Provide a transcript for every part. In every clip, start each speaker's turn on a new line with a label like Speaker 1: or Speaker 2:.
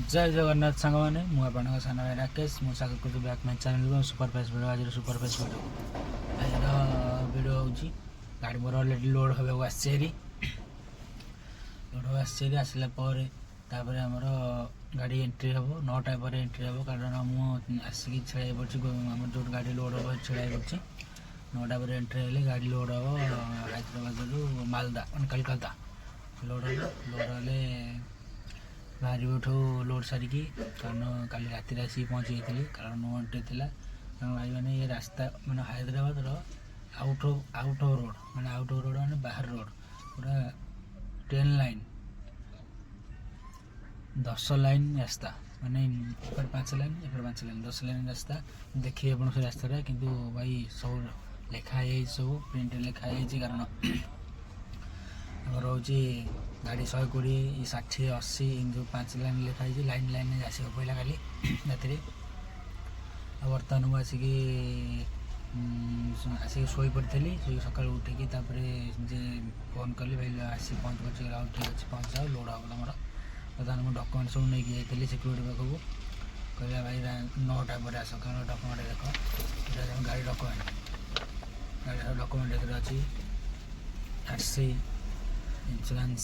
Speaker 1: जय जगन्नाथ सांग मैंने मुझे सान भाई राकेश मुझे स्वागत कर back my channel super fast video आज सुपर फास्ट भिडियो आज भिडियो हूँ गाड़ी मोर अलरेडी लोड होगा आसरी लोड हो आसला आमर गाड़ी एंट्री हम 9टा पर एंट्री हम कारण मुझे आसिक छड़ा पड़े जो गाड़ी लोड हम छड़ा पड़ी 9टा पर एंट्री हेल्ले गाड़ी लोड हम हैदराबाद मालदा कलकत्ता लोड हेल्ले बाहर लोड सारिकी कारण काली राति आसिक पहुँची जाइए कारण नो एंट्री थी कारण भाई मैंने ये रास्ता मैंने हैदराबाद आउट ऑफ रोड मैंने आउट ऑफ रोड मैंने बाहर रोड पूरा 10 लाइन 10 लाइन रास्ता मैंने एपट 5 लाइन एपट 5 लाइन 10 लाइन रास्ता देखिए आप से रास्ता कि भाई सब लिखाई सब प्रिंट लिखाई कारण हूँ गाड़ी 120 60 80 जो 5 लाइन लिखाई लाइन लाइन आसिक पड़ा खाली राति बर्तमान मुझे आसिक शोई पड़ी शोई सका उठिकी जे फोन कली भाई आसी पहुँच पहुँचीगला ठीक अच्छे पहुँच जाओ लोड हम मोर बर्तमान मुझे डॉक्यूमेंट सब नहीं जाइए सिक्यूरीटी पाखक कहला भाई 9टा पर आस कारण डॉक्यूमेंट देख गाड़ी डॉक्यूमेंट अच्छी आरसी इंश्योरेंस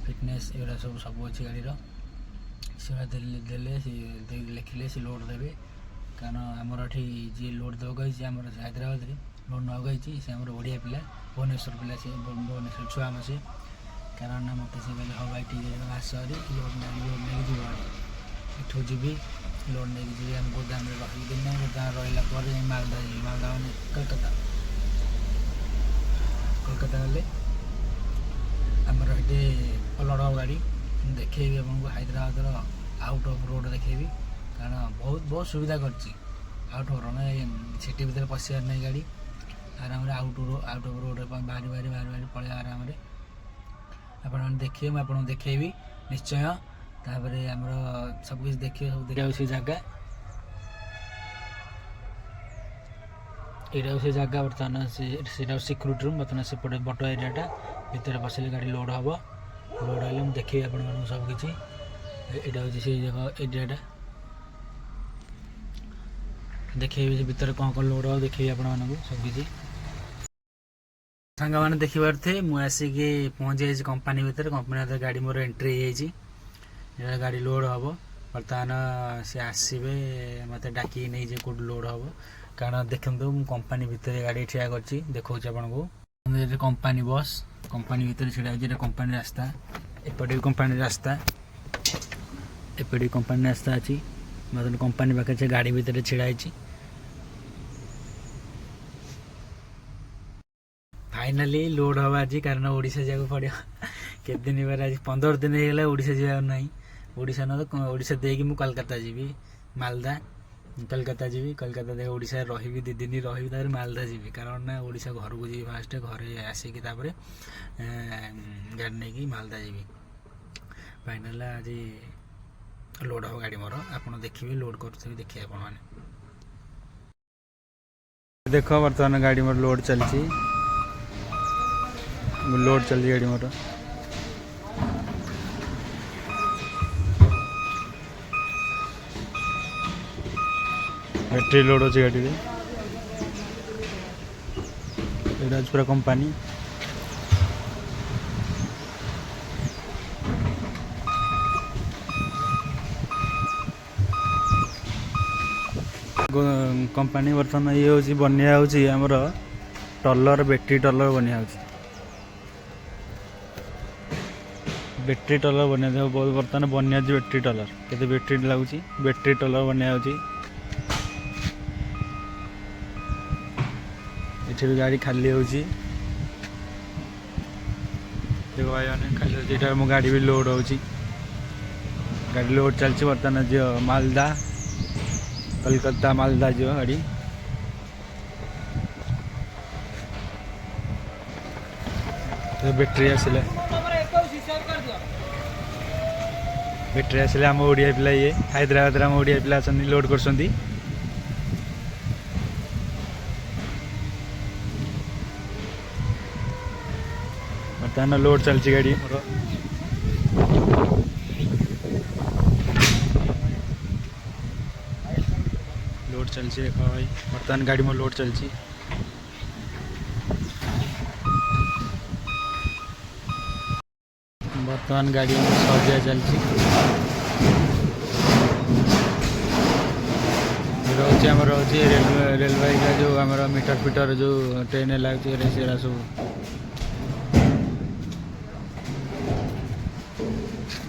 Speaker 1: फिटनेस एगुड़ा सब अच्छी गाड़ी से लिखिले से लोड देवे कारण आमर ये जी लोड देवाई आम हैदराबाद लोड नगाई से आम ओडिया पिला भुवनेश्वर पिला से भुवनेश्वर छुआ आम से कारण मत से कहले हाँ भाई ठीक है आस लोड नहीं जीव जी लोड नहीं जी आम गोदाम रही दिन गोदाम रहा मालदा मालदा मैंने कलकत्ता गले आमर ये पलड़ गाड़ी देखेबी आपको हैदराबाद आउट ऑफ रोड देखेबी कारण बहुत सुविधा करची आउट ऑफ रोड सिटी भीतर पशियार नहीं गाड़ी आराम आउट ऑफ रोड बाहरी पड़े आराम आप देखिए मुझे आपको देखेबी निश्चय तापर आमर सब किसी देखिए सब देखा से जगह यहाँ से जगह बर्तमान से सिक्यूरीटी रूम बर्तमान सेपटे बट एरियाटा भितर बसले गाड़ी लोड हम लोड हेल्ले मुझे देखी आप सबकि यहाँ हूँ से जगह एरियाटा देखिए भितर कौन कौन लोड हो देखिए आप सबकि सांग मैंने देखी पारे मुझे आसिक पहुँच जाइए कंपानी भितर कंपानी गाड़ी मोर एंट्री हो गाड़ी लोड हम बर्तमान सी आसवे मत डाक नहीं जे कौट लोड हम कारण देखते कंपानी भितर गाड़ी ठिया कर देखा आपको कंपानी बस कंपानी भितर छिड़ा कंपानी रास्ता एपटे भी कंपानी रास्ता एपटे भी कंपानी रास्ता अच्छी मतलब कंपानी पाखे गाड़ी भितर छिड़ा फाइनाली लोड हम आज कारण ओडिशा जाक पड़ो के दिन बार आज 15 दिन होगा ओडिशा जा ना ओडिशा न तो ओडिशा देकी मु कलकत्ता जीवी मालदा कलकत्ता जीवी कलकत्ता देख ओडिशा रही 2 दिन रही मालदा जीवी कारण ना ओडिशा घर को जी फास्ट घरे आसिकी गाड़ी नहीं मालदा जीवी फाइनाल आज लोड हम गाड़ी मोर आप देखिए लोड कर देखिए आप देख बर्तमान गाड़ी मोर लोड चलती लोड चलती गाड़ी मोर बैटरी लोड अच्छी गाड़ी ये पूरा कंपानी कंपानी बर्तमान ये हूँ बनिया होमर टलर बैटरी टलर बनिया बैटरी टलर बनिया बर्तमान बनिया बैटरी टलर केते बैटरी लगुच बैटरी टलर बनिया ये भी गाड़ी खाली हो भाई मैंने खाली हो मो गाड़ी भी लोड हो गाड़ी लोड चलती बर्तमान जो मालदा कलकत्ता मालदा जो गाड़ी तो बैटरी आसले आम ओडिया पिला ये हैदराबाद आम ओडिया पिला लोड कर बर्तमान लोड चलती गाड़ी चलती देख भाई बर्तमान गाड़ी मोर लोड चलती बर्तमान गाड़ी सजा चलती रोचे आम रोचे रेलवे का जो आम मीटर फिटर जो ट्रेन लगे से सब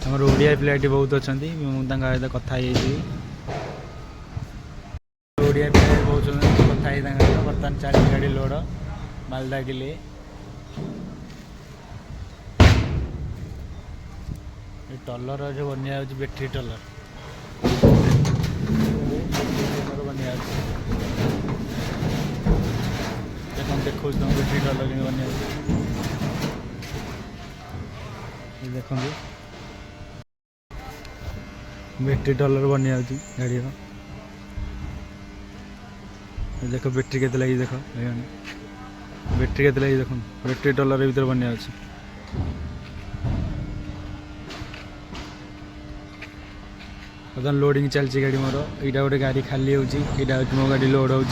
Speaker 1: आमर ओडिया पिलाटी बहुत अच्छा मुझे कथा ओडिया पिला बहुत कथा बर्तमान चली गाड़ी लोड मालदा किले टलर जो बनिया बैटेरी टलर बनिया देखो तुम बैटेरी टलर बनिया देखो बैटेरी टलर बनिया गाड़ी देख बैटेरी के लगी देख बैटेरी के लगी देख बैटेरी टलर भीतर बनिया बर्तमान लोडिंग चलती गाड़ी मोर यहाँ गोटे गाड़ी खाली हो मो गाड़ी लोड हो